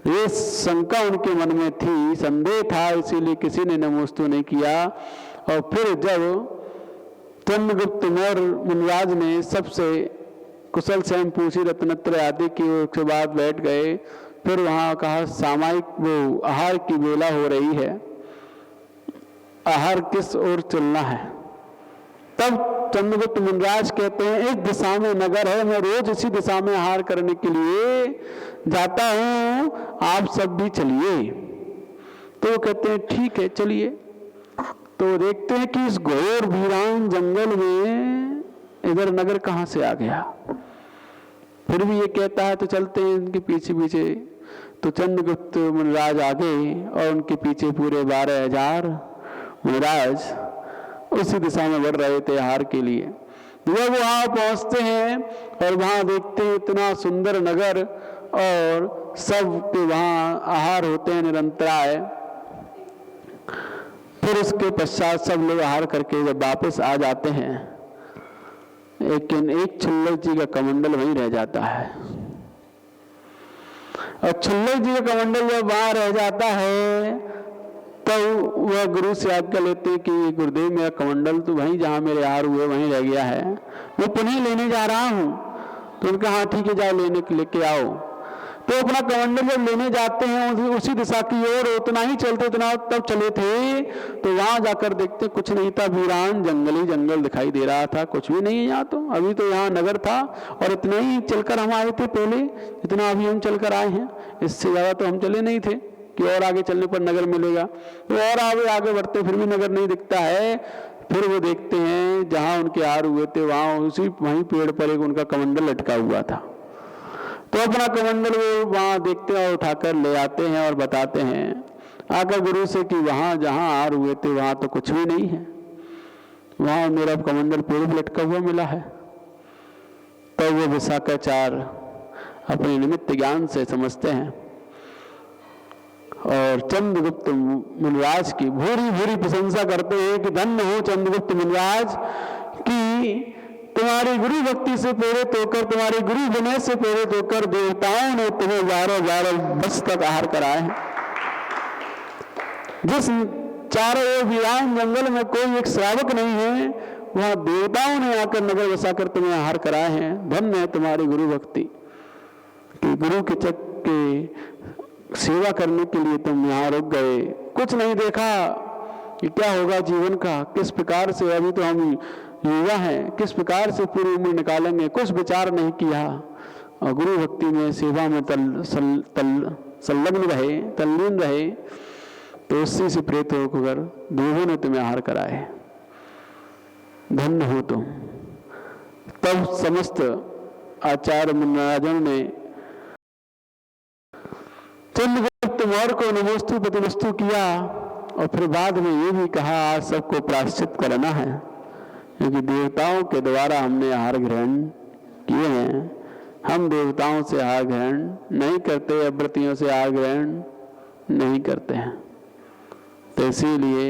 ये शंका उनके मन में थी, संदेह था, इसीलिए किसी ने नमोस्तु नहीं किया। और फिर जब चंद्रगुप्त मौर्य मुनिराज ने सबसे कुशल सेम पूछी, रत्नत्रय आदि की, उसके बाद बैठ गए, फिर वहां कहा सामायिक वो आहार की बेला हो रही है, आहार किस ओर चलना है। तब चंद्रगुप्त मुनिराज कहते हैं इस दिशा में नगर है, मैं रोज इसी दिशा में आहार करने के लिए जाता हूं, आप सब भी चलिए। तो वो कहते हैं ठीक है चलिए। तो देखते हैं कि इस घोर वीरान जंगल में इधर नगर कहां से आ गया। फिर भी ये कहता है तो चलते हैं इनके पीछे पीछे। तो चंद्रगुप्त मुनिराज आगे और उनके पीछे पूरे 12,000 मुनिराज उसी दिशा में बढ़ रहे थे आहार के लिए। जब वहां पहुंचते हैं और वहां देखते हैं इतना सुंदर नगर और सब के वहाँ आहार होते हैं निरंतराय। फिर उसके पश्चात सब लोग आहार करके जब वापस आ जाते हैं, लेकिन एक छुल्लक जी का कमंडल वहीं रह जाता है। और छुल्लक जी का कमंडल जब वहां रह जाता है तो वह गुरु से आज्ञा लेते कि गुरुदेव मेरा कमंडल तो वहीं जहां मेरे आहार हुए वहीं रह गया है, मैं पुनः लेने जा रहा हूं। तो उनका हाँ ठीक है, जाओ लेके आओ। तो अपना कमंडल जब लेने जाते हैं उसी दिशा की ओर उतना ही चलते, उतना तब चले थे तो वहां जाकर देखते कुछ नहीं था, वीरान जंगली जंगल दिखाई दे रहा था, कुछ भी नहीं है यहाँ। तो अभी तो यहाँ नगर था और इतना ही चलकर हम आए थे पहले, इतना अभी हम चलकर आए हैं, इससे ज्यादा तो हम चले नहीं थे कि और आगे चलने पर नगर मिलेगा। तो और आगे बढ़ते फिर भी नगर नहीं दिखता है। फिर वो देखते हैं जहां उनके आहार हुए थे वहीं पेड़ पर एक उनका कमंडल लटका हुआ था। तो अपना कमंडल वो वहां देखते हैं और उठाकर ले आते हैं और बताते हैं आकर गुरु से कि वहां जहां आहार हुए थे वहां तो कुछ भी नहीं है, वहां मेरा कमंडल पेड़ पर लटका हुआ मिला है। तो वो विशाखाचार अपने निमित्त ज्ञान से समझते हैं और चंद्रगुप्त मुनिराज की भूरी भूरी प्रशंसा करते हैं कि धन्य हो तंद्रगुप्त मुनिराज की तुम्हारी गुरु भक्ति से प्रेरित होकर, तुम्हारी गुरु विनय से प्रेरित होकर देवताओं ने तुम्हें 12 वर्ष तक आहार कराए हैं। जिस चारों ओर वीरान जंगल में कोई एक श्रावक नहीं है, वहां देवताओं ने आकर नगर बसाकर तुम्हें आहार कराए हैं। धन्य है तुम्हारी गुरु भक्ति कि गुरु के चक के सेवा करने के लिए तुम यहाँ रुक गए, कुछ नहीं देखा कि क्या होगा जीवन का, किस प्रकार से, अभी तो हम युवा हैं, किस प्रकार से पूरी उम्र निकालेंगे, कुछ विचार नहीं किया और गुरु भक्ति में सेवा में संलग्न रहे, तल्लीन रहे। तो उसी से प्रेरित होकर देवों ने तुम्हें आहार कराए, धन्य हो तुम। तब समस्त आचार्य मुनिराजों ने चंद्रगुप्त मौर्य को नमोस्तु प्रतिनस्तु किया और फिर बाद में ये भी कहा आज सबको प्रायश्चित करना है, क्योंकि देवताओं के द्वारा हमने आहार ग्रहण किए हैं। हम देवताओं से आहार ग्रहण नहीं करते, अव्रतियों से आहार ग्रहण नहीं करते हैं। तो इसीलिए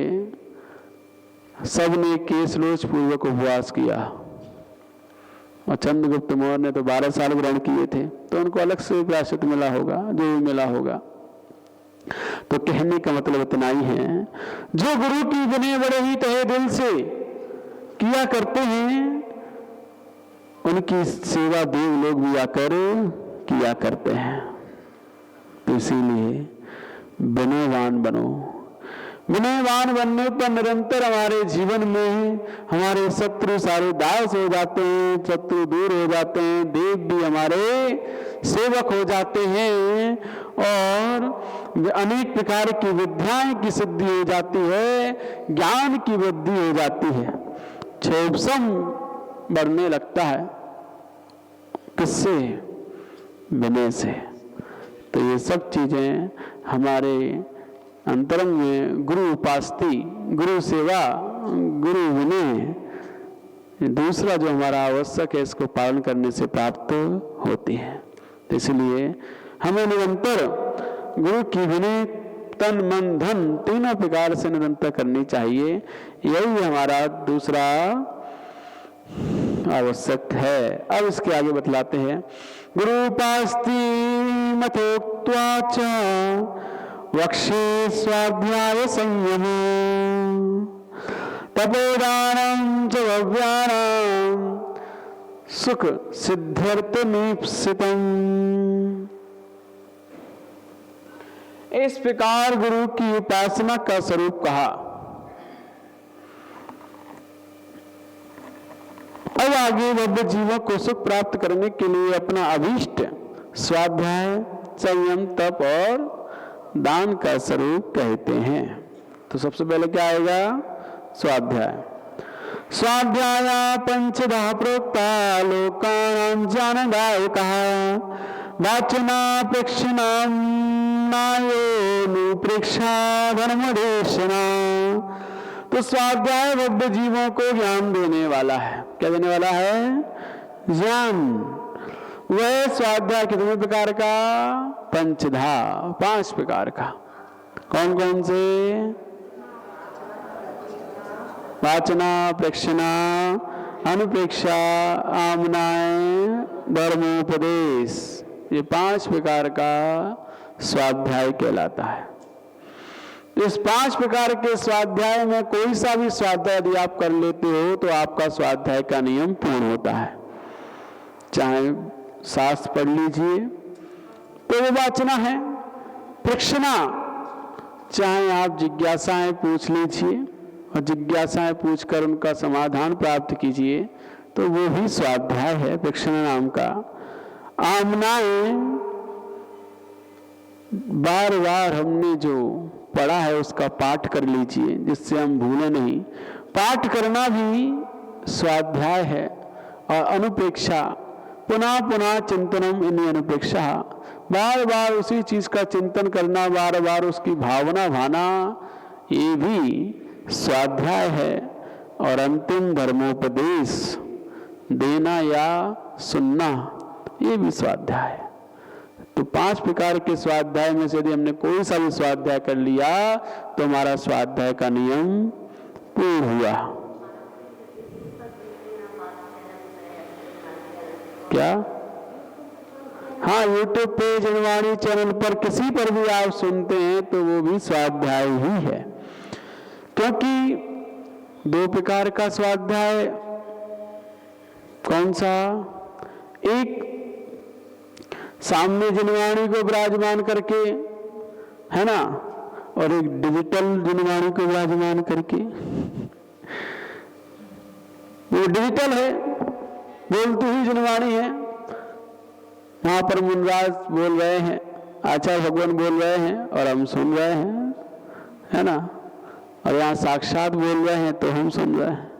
सबने केशलोच पूर्वक उपवास किया और चंद्रगुप्त मौर्य ने तो 12 साल ग्रहण किए थे, तो उनको अलग से प्रायश्चित मिला होगा, जो भी मिला होगा। तो कहने का मतलब इतना ही है, जो गुरु की विनय बड़े ही तहे दिल से किया करते हैं उनकी सेवा देव लोग भी आकर किया करते हैं। तो इसीलिए विनयवान बनो। विनयवान बनने पर निरंतर हमारे जीवन में हमारे शत्रु सारे दास हो जाते हैं, शत्रु दूर हो जाते हैं, देव भी हमारे सेवक हो जाते हैं और अनेक प्रकार की विद्याएं की सिद्धि हो जाती है, ज्ञान की वृद्धि हो जाती है, क्षोभसम बढ़ने लगता है। किससे? विनय से। तो ये सब चीजें हमारे अंतरंग में गुरु उपासती, गुरु सेवा, गुरु विनय, दूसरा जो हमारा आवश्यक है, इसको पालन करने से प्राप्त होती है। तो इसलिए हमें निरंतर गुरु की विनय तन मन धन तीनों प्रकार से निरंतर करनी चाहिए। यही हमारा दूसरा आवश्यक है। अब इसके आगे बतलाते हैं, गुरु उपास्ति मथोक्त्वा च वक्षे स्वाध्याय संयम तपोदानं च भव्यानां सुख सिद्ध्यर्थमीप्सितम्। इस प्रकार गुरु की उपासना का स्वरूप कहा। अब आगे भव्य जीवों को सुख प्राप्त करने के लिए अपना अभीष्ट स्वाध्याय, संयम, तप और दान का स्वरूप कहते हैं। तो सबसे पहले क्या आएगा? स्वाध्याय। स्वाध्याय पंचधा प्रोक्ता लोकानां जानदायकः वाचना प्रेक्षणां नायोनुप्रेक्षा धर्मदेशना। तो स्वाध्याय भव्य जीवों को ज्ञान देने वाला है। क्या देने वाला है? ज्ञान। वह स्वाध्याय कितने प्रकार का? पंचधा, 5 प्रकार का। कौन कौन से? वाचना, प्रेक्षणा, अनुप्रेक्षा, आमनाय, धर्मोपदेश, ये 5 प्रकार का स्वाध्याय कहलाता है। इस 5 प्रकार के स्वाध्याय में कोई सा भी स्वाध्याय यदि आप कर लेते हो तो आपका स्वाध्याय का नियम पूर्ण होता है। चाहे शास्त्र पढ़ लीजिए तो वो वाचना है, प्रेक्षणा चाहे आप जिज्ञासाएं पूछ लीजिए और जिज्ञासाएं पूछकर उनका समाधान प्राप्त कीजिए तो वो भी स्वाध्याय है प्रेक्षणा नाम का। आमनाएं बार बार हमने जो पढ़ा है उसका पाठ कर लीजिए जिससे हम भूले नहीं, पाठ करना भी स्वाध्याय है। और अनुप्रेक्षा पुनः पुनः चिंतनम इन अनुप्रेक्षा, बार बार उसी चीज का चिंतन करना, बार बार उसकी भावना भाना, ये भी स्वाध्याय है। और अंतिम धर्मोपदेश देना या सुनना, ये भी स्वाध्याय है। तो 5 प्रकार के स्वाध्याय में से यदि हमने कोई सा भी स्वाध्याय कर लिया तो हमारा स्वाध्याय का नियम पूर्ण हुआ। क्या? हाँ, YouTube पे जनवाणी चैनल पर किसी पर भी आप सुनते हैं तो वो भी स्वाध्याय ही है, क्योंकि 2 प्रकार का स्वाध्याय। कौन सा? एक सामने जनवाणी को विराजमान करके, है ना, और एक डिजिटल जनवाणी को विराजमान करके। वो डिजिटल है, बोलती हुई जनवाणी है, वहां पर मुनराज बोल रहे हैं, आचार्य भगवान बोल रहे हैं और हम सुन रहे हैं, है ना, और यहाँ साक्षात बोल रहे हैं तो हम सुन रहे हैं।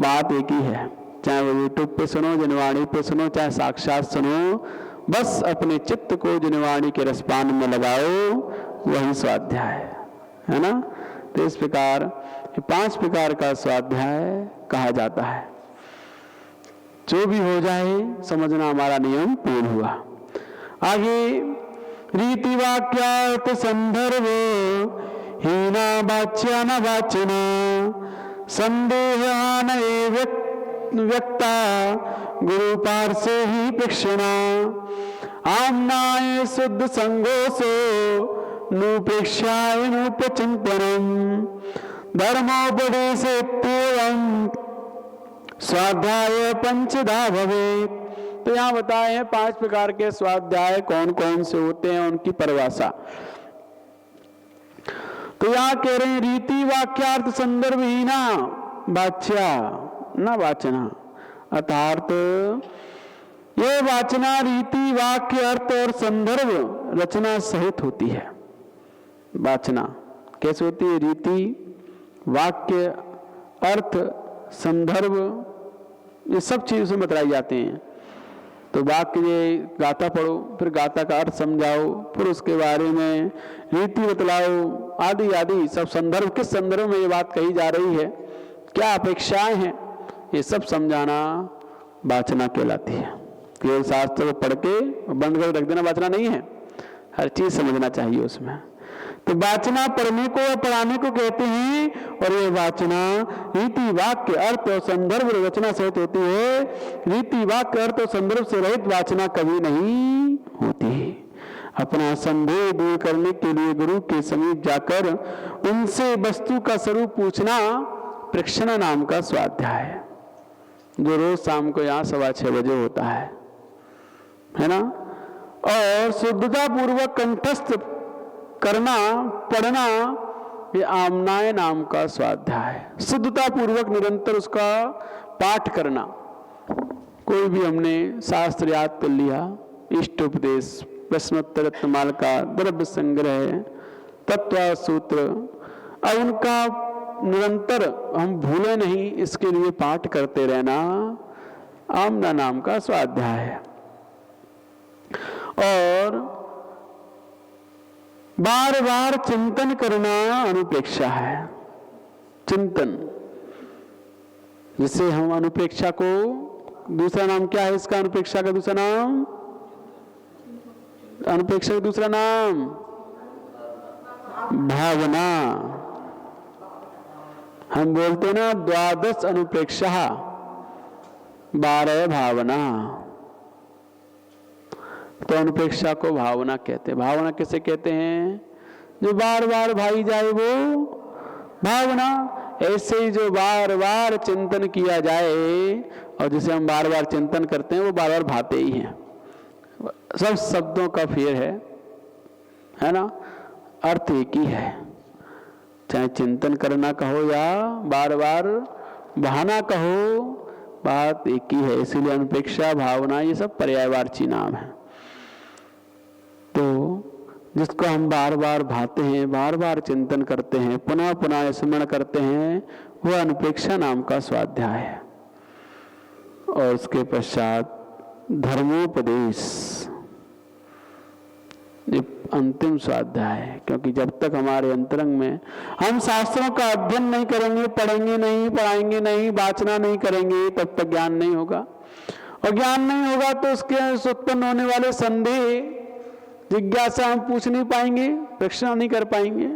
बात एक ही है, चाहे वो यूट्यूब पे सुनो, जनवाणी पे सुनो, चाहे साक्षात सुनो, बस अपने चित्त को जनवाणी के रसपान में लगाओ, वही स्वाध्याय है ना। तो इस प्रकार 5 प्रकार का स्वाध्याय कहा जाता है। जो भी हो जाए समझना हमारा नियम पूर्ण हुआ। आगे रीति वाक्यार्थ संदर्भ हीना वाच्या न वाचना संदेहान व्यक्ता गुरु पार्श्वे ही प्रेक्षणा आमनाय शुद्ध संगोसो नुप्रेक्षाय नुपचिंतनम धर्मोपदेशेत्येवं स्वाध्याय पंचधा भवेत्। तो यहाँ बताए हैं 5 प्रकार के स्वाध्याय कौन कौन से होते हैं, उनकी परिभाषा। तो यहाँ कह रहे हैं रीति वाक्यार्थ संदर्भ ही ना वाच्या न वाचना, अर्थात ये वाचना रीति वाक्य अर्थ और संदर्भ रचना सहित होती है। वाचना कैसे होती है? रीति वाक्य अर्थ संदर्भ ये सब चीज उसमें बतलाई जाते हैं। तो वाक्य ये गाथा पढ़ो, फिर गाथा का अर्थ समझाओ, फिर उसके बारे में रीति बतलाओ, आदि आदि सब संदर्भ, किस संदर्भ में ये बात कही जा रही है, क्या अपेक्षाएं हैं, ये सब समझाना वाचना कहलाती है। केवल शास्त्र को पढ़ के बंद कर रख देना वाचना नहीं है, हर चीज समझना चाहिए उसमें। तो वाचना पढ़ने को और पढ़ाने को कहते हैं, और ये वाचना रीति वाक्य अर्थ और संदर्भ रचना सहित होती है। रीति वाक्य अर्थ और संदर्भ से रहित वाचना कभी नहीं होती। अपना संदेह दूर करने के लिए गुरु के समीप जाकर उनसे वस्तु का स्वरूप पूछना प्रेक्षणा नाम का स्वाध्याय है, जो रोज शाम को यहाँ 6:15 बजे होता है ना। और शुद्धता पूर्वक कंठस्थ करना पढ़ना ये आमनाय नाम का स्वाध्याय है। शुद्धता पूर्वक निरंतर उसका पाठ करना। कोई भी हमने शास्त्र याद कर लिया, इष्ट उपदेश, प्रश्नोत्तर रत्नमालिका, द्रव्य संग्रह, तत्व सूत्र, अब उनका निरंतर हम भूले नहीं, इसके लिए पाठ करते रहना आमना नाम का स्वाध्याय है। और बार बार चिंतन करना अनुप्रेक्षा है। चिंतन, जिसे हम अनुप्रेक्षा को दूसरा नाम क्या है इसका? अनुप्रेक्षा का दूसरा नाम, अनुप्रेक्षा का दूसरा नाम भावना। हम बोलते हैं ना 12 अनुप्रेक्षा 12 भावना। तो अनुप्रेक्षा को भावना कहते हैं। भावना किसे कहते हैं? जो बार बार भाई जाए वो भावना। ऐसे ही जो बार बार चिंतन किया जाए और जिसे हम बार बार चिंतन करते हैं वो बार बार भाते ही हैं। सब शब्दों का फेर है ना, अर्थ एक ही है। चाहे चिंतन करना कहो या बार बार बहाना कहो, बात एक ही है। इसीलिए अनुप्रेक्षा, भावना ये सब पर्यायवाची नाम है। तो जिसको हम बार बार भाते हैं, बार बार चिंतन करते हैं, पुनः पुनः स्मरण करते हैं, वह अनुप्रेक्षा नाम का स्वाध्याय है। और उसके पश्चात धर्मोपदेश, ये अंतिम स्वाध्याय है। क्योंकि जब तक हमारे अंतरंग में हम शास्त्रों का अध्ययन नहीं करेंगे, पढ़ेंगे नहीं, पढ़ाएंगे नहीं, वाचना नहीं करेंगे, तब तक ज्ञान नहीं होगा। और ज्ञान नहीं होगा तो उसके उत्पन्न होने वाले संदेह, जिज्ञासा हम पूछ नहीं पाएंगे, प्रश्न नहीं कर पाएंगे।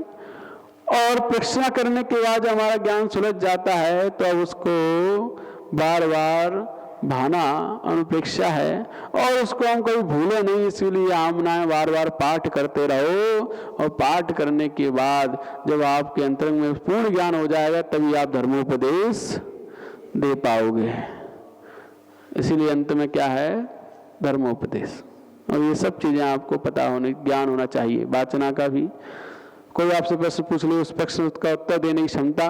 और प्रश्न करने के बाद हमारा ज्ञान सुलझ जाता है तो अब उसको बार बार भाना अनुप्रेक्षा है और उसको हम कभी भूले नहीं। इसीलिए आमना बार बार पाठ करते रहो। और पाठ करने के बाद जब आपके अंतरंग में पूर्ण ज्ञान हो जाएगा तभी आप धर्मोपदेश दे पाओगे। इसीलिए अंत में क्या है? धर्मोपदेश। और ये सब चीजें आपको पता होने, ज्ञान होना चाहिए। वाचना का भी कोई आपसे प्रश्न पूछ ले, उस प्रश्न का उत्तर देने की क्षमता,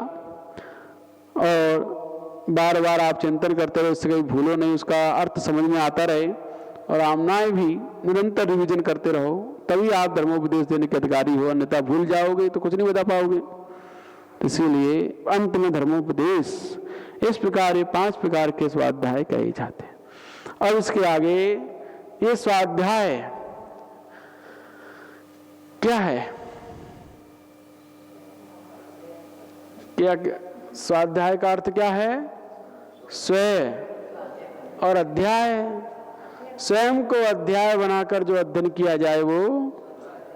और बार बार आप चिंतन करते रहो, इससे कहीं भूलो नहीं, उसका अर्थ समझ में आता रहे। और आमनाएं भी निरंतर रिवीजन करते रहो, तभी आप धर्मोपदेश देने के अधिकारी हो। अन्यथा भूल जाओगे तो कुछ नहीं बता पाओगे। इसीलिए अंत में धर्मोपदेश, इस प्रकार ये 5 प्रकार के स्वाध्याय कहे जाते हैं। और इसके आगे ये स्वाध्याय क्या है? क्या स्वाध्याय का अर्थ क्या है? स्वयं और अध्याय। स्वयं को अध्याय बनाकर जो अध्ययन किया जाए वो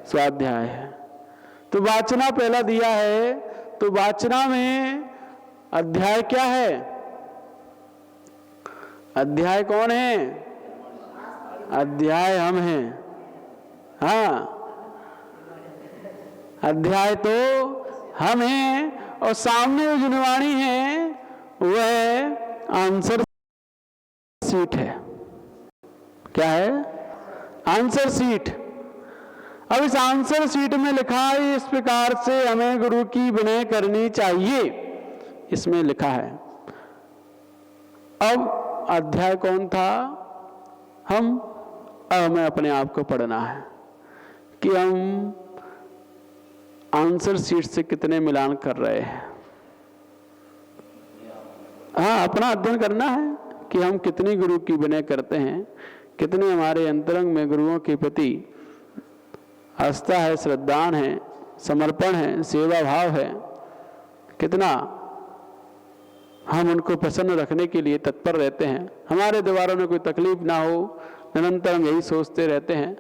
स्वाध्याय है। तो वाचना पहला दिया है, तो वाचना में अध्याय क्या है? अध्याय कौन है? अध्याय हम हैं। हाँ, अध्याय तो हम हैं। और सामने जो जुनवाणी है वह आंसर सीट है। क्या है? Answer sheet. अब इस आंसर सीट में लिखा है इस प्रकार से हमें गुरु की विनय करनी चाहिए, इसमें लिखा है। अब अध्याय कौन था? हम। अब हमें अपने आप को पढ़ना है कि हम आंसर सीट से कितने मिलान कर रहे हैं। हाँ, अपना अध्ययन करना है कि हम कितनी गुरु की विनय करते हैं, कितने हमारे अंतरंग में गुरुओं के प्रति आस्था है, श्रद्धान है, समर्पण है, सेवा भाव है, कितना हम उनको प्रसन्न रखने के लिए तत्पर रहते हैं। हमारे द्वारा में कोई तकलीफ ना हो, निरंतर हम यही सोचते रहते हैं।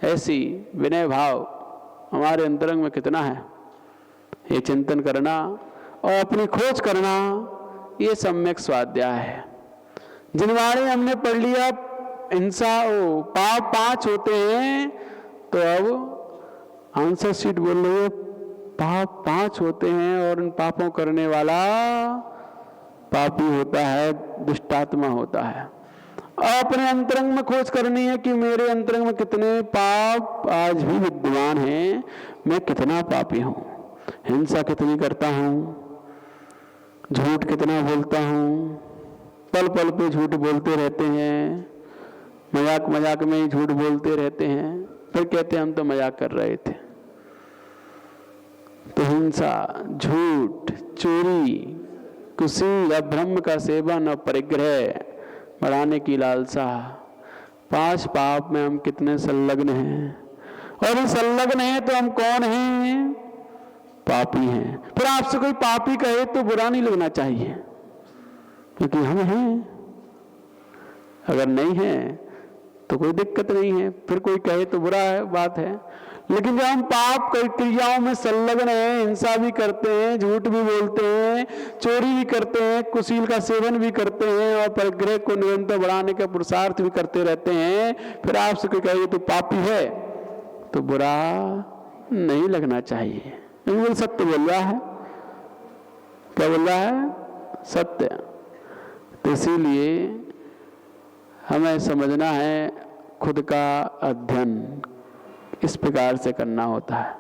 ऐसी विनय भाव हमारे अंतरंग में कितना है, ये चिंतन करना और अपनी खोज करना, ये सम्यक स्वाध्याय है। जिनवाणी हमने पढ़ लिया, हिंसा पाप 5 होते हैं, तो अब आंसर शीट बोल रही है पाप 5 होते हैं और इन पापों करने वाला पापी होता है, दुष्टात्मा होता है। और अपने अंतरंग में खोज करनी है कि मेरे अंतरंग में कितने पाप आज भी विद्यमान हैं, मैं कितना पापी हूं, हिंसा कितनी करता हूं, झूठ कितना बोलता हूं, पल पल पे झूठ बोलते रहते हैं, मजाक मजाक में ही झूठ बोलते रहते हैं, फिर कहते हैं हम तो मजाक कर रहे थे। तो हिंसा, झूठ, चोरी, कुशील, अभ्रम का सेवन और परिग्रह, बढ़ाने की लालसा, 5 पाप में हम कितने संलग्न हैं। और ये संलग्न हैं तो हम कौन हैं? पापी हैं। फिर आपसे कोई पापी कहे तो बुरा नहीं लगना चाहिए, क्योंकि हम हैं। अगर नहीं है तो कोई दिक्कत नहीं है, फिर कोई कहे तो बुरा है बात है। लेकिन जब हम पाप क्रियाओं में संलग्न हैं, हिंसा भी करते हैं, झूठ भी बोलते हैं, चोरी भी करते हैं, कुशील का सेवन भी करते हैं और परिग्रह को निरंतर बढ़ाने का पुरुषार्थ भी करते रहते हैं, फिर आपसे कोई कहे तो पापी है तो बुरा नहीं लगना चाहिए। वो सत्य बोल रहा है। क्या बोल रहा है? सत्य। तो इसीलिए हमें समझना है खुद का अध्ययन इस प्रकार से करना होता है।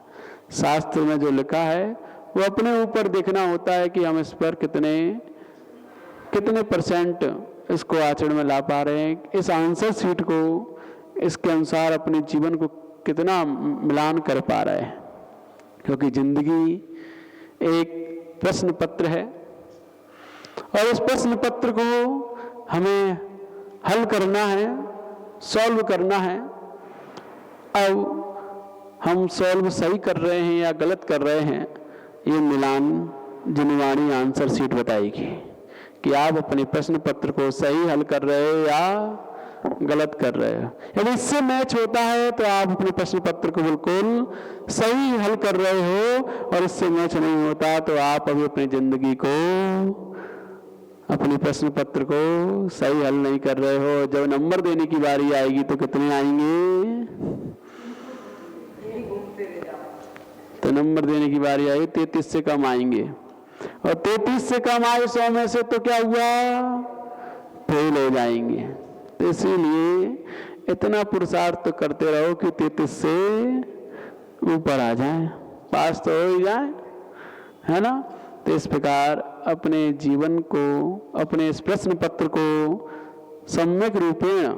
शास्त्र में जो लिखा है वो अपने ऊपर देखना होता है कि हम इस पर कितने परसेंट इसको आचरण में ला पा रहे हैं, इस आंसर शीट को इसके अनुसार अपने जीवन को कितना मिलान कर पा रहे हैं। क्योंकि जिंदगी एक प्रश्न पत्र है और इस प्रश्न पत्र को हमें हल करना है, सॉल्व करना है। अब हम सॉल्व सही कर रहे हैं या गलत कर रहे हैं, ये मिलान जिनवाणी आंसर शीट बताएगी कि आप अपने प्रश्न पत्र को सही हल कर रहे हो या गलत कर रहे हो। यदि इससे मैच होता है तो आप अपने प्रश्न पत्र को बिल्कुल सही हल कर रहे हो, और इससे मैच नहीं होता तो आप अभी अपनी जिंदगी को, अपने प्रश्न पत्र को सही हल नहीं कर रहे हो। जब नंबर देने की बारी आएगी तो कितने आएंगे? तो नंबर देने की बारी आई 33 से कम आएंगे, और 33 से कम आए 100 में से तो क्या हुआ? फेल हो जाएंगे। तो इसीलिए इतना पुरुषार्थ तो करते रहो कि 33 से ऊपर आ जाए, पास तो हो ही जाए, है ना। तो इस प्रकार अपने जीवन को, अपने इस प्रश्न पत्र को सम्यक रूपेण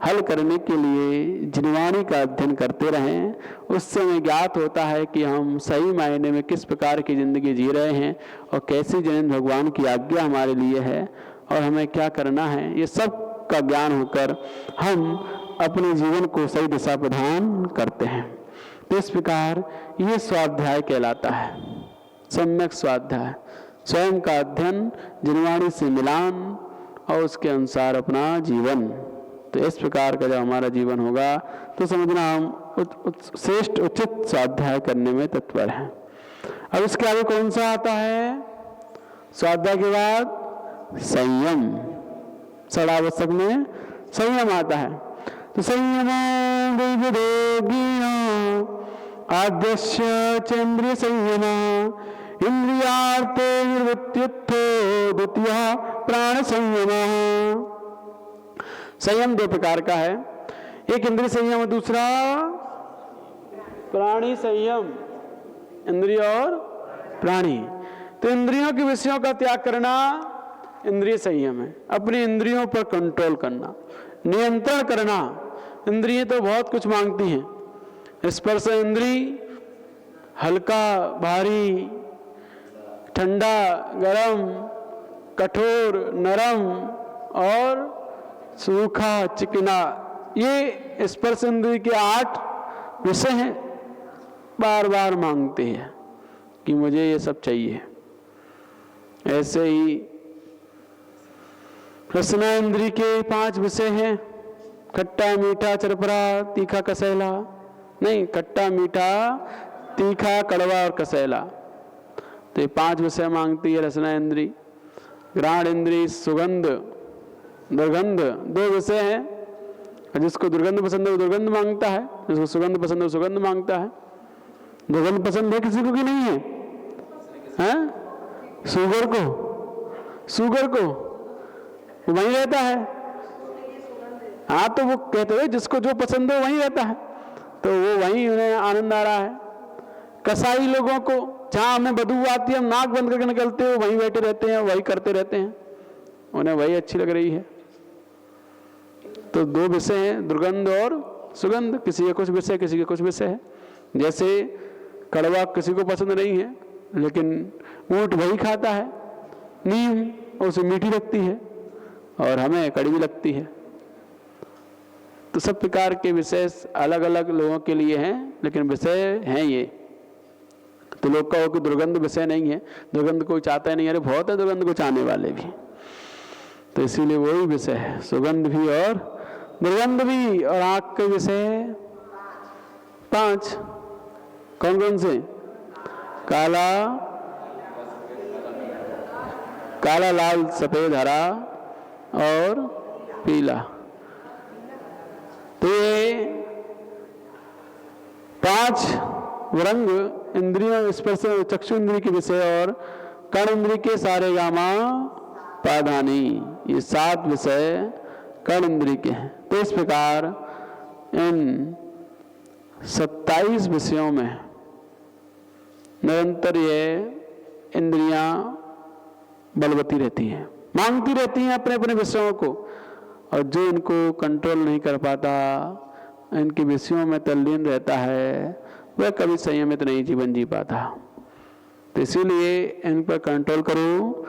हल करने के लिए जिनवाणी का अध्ययन करते रहें। उससे हमें ज्ञात होता है कि हम सही मायने में किस प्रकार की जिंदगी जी रहे हैं और कैसी जैन भगवान की आज्ञा हमारे लिए है और हमें क्या करना है। ये सब का ज्ञान होकर हम अपने जीवन को सही दिशा प्रदान करते हैं। तो इस प्रकार ये स्वाध्याय कहलाता है, सम्यक स्वाध्याय, स्वयं का अध्ययन, जिनवाणी से मिलान और उसके अनुसार अपना जीवन। तो इस प्रकार का जब हमारा जीवन होगा तो समझना हम श्रेष्ठ उचित स्वाध्याय करने में तत्पर हैं। अब इसके आगे कौन सा आता है? स्वाध्याय के बाद संयम। षडावश्यक में संयम आता है। तो संयम आद्यस्य चंद्र संयम इंद्रियार्थे निवृत्त्युत्थो द्वितीय प्राण संयम। संयम दो प्रकार का है, एक इंद्रिय संयम और दूसरा प्राणी संयम। इंद्रिय और प्राणी, तो इंद्रियों के विषयों का त्याग करना इंद्रिय संयम है। अपनी इंद्रियों पर कंट्रोल करना, नियंत्रण करना। इंद्रिय तो बहुत कुछ मांगती हैं। स्पर्श इंद्रिय हल्का भारी, ठंडा गरम, कठोर नरम और सूखा चिकना, ये स्पर्श इंद्रिय के 8 विषय हैं। बार बार मांगते हैं कि मुझे ये सब चाहिए। ऐसे ही रसना इंद्रिय के 5 विषय हैं, खट्टा मीठा चरपरा तीखा कसैला, नहीं खट्टा मीठा तीखा कड़वा और कसैला। तो ये 5 विषय मांगती है रसना इंद्रिय। घ्राण इंद्रिय सुगंध दुर्गंध 2 विषय हैं। जिसको दुर्गंध पसंद है वो दुर्गंध मांगता है, जिसको सुगंध पसंद है वो सुगंध मांगता है। दुर्गंध पसंद है किसी को कि नहीं है? हैं? सुगर को वो वहीं रहता है। हाँ, तो वो कहते हैं जिसको जो पसंद है वहीं रहता है, तो वो वहीं उन्हें आनंद आ रहा है। कसाई लोगों को जहाँ हमें बदबू आती है, हम नाक बंद करके निकलते हैं, वहीं बैठे रहते हैं, वही करते रहते हैं, उन्हें वही अच्छी लग रही है। तो 2 विषय हैं, दुर्गंध और सुगंध। किसी के कुछ विषय, किसी के कुछ विषय है। जैसे कड़वा किसी को पसंद नहीं है, लेकिन ऊंट वही खाता है। नीम उसे मीठी लगती है और हमें कड़वी लगती है। तो सब प्रकार के विषय अलग अलग लोगों के लिए हैं, लेकिन विषय हैं ये। तो लोग कहो कि दुर्गंध विषय नहीं है, दुर्गंध कोई चाहता ही नहीं। अरे बहुत है दुर्गंध को चाहने वाले भी। तो इसीलिए वही विषय है, सुगंध भी और दुर्गंध भी। और आंख के विषय है 5। कौन कौन से? काला, काला, लाल, सफेद, हरा और पीला। तो ये 5 रंग इंद्रियों, स्पर्श चक्षु इंद्रिय के विषय और कर्ण इंद्रिय के सारे गामा पाधानी, ये 7 विषय कर्ण इंद्रिय के हैं। तो इस प्रकार इन 27 विषयों में निरंतर ये इंद्रियां बलवती रहती हैं, मांगती रहती हैं अपने अपने विषयों को। और जो इनको कंट्रोल नहीं कर पाता, इनके विषयों में तल्लीन रहता है, वह कभी संयमित नहीं जीवन जी पाता। तो इसीलिए इन पर कंट्रोल करो,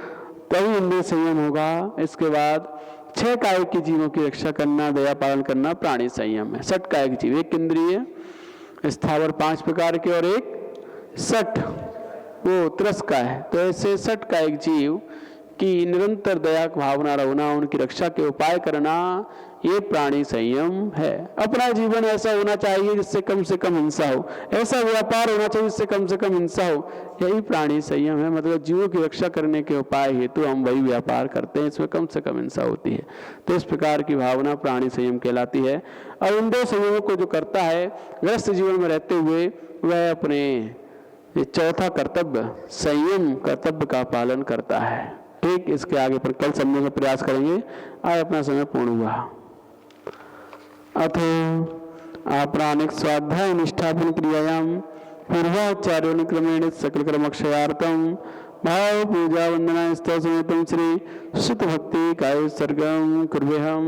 तभी इंद्रिय संयम होगा। इसके बाद 6 कायिक की जीवों की रक्षा करना, दया पालन करना प्राणी संयम है। 6 कायिक जीव, एक इंद्रिय स्थावर 5 प्रकार के और एक 6 वो तिरस्का है। तो ऐसे 6 कायिक जीव की निरंतर दया भावना रखना, उनकी रक्षा के उपाय करना, ये प्राणी संयम है। अपना जीवन ऐसा होना चाहिए जिससे कम से कम हिंसा हो, ऐसा व्यापार होना चाहिए जिससे कम से कम हिंसा हो, यही प्राणी संयम है। मतलब जीवों की रक्षा करने के उपाय हेतु हम वही व्यापार करते हैं, इसमें कम से कम हिंसा होती है। तो इस प्रकार की भावना प्राणी संयम कहलाती है। और इन 2 संयमों को जो करता है गृहस्थ जीवन में रहते हुए, वह अपने ये चौथा कर्तव्य, संयम कर्तव्य का पालन करता है। ठीक, इसके आगे पर कल समझने का प्रयास करेंगे। आज अपना समय पूर्ण हुआ। अथ आपराणिक स्वाध्याय निष्ठापन क्रियायाम पूर्वाचार्योनुक्रमेण सकल कर्मक्षयार्थम भाव पूजा वंदना स्तव समेतम श्री सुत भक्ति काय सर्गम कुर्वेहम।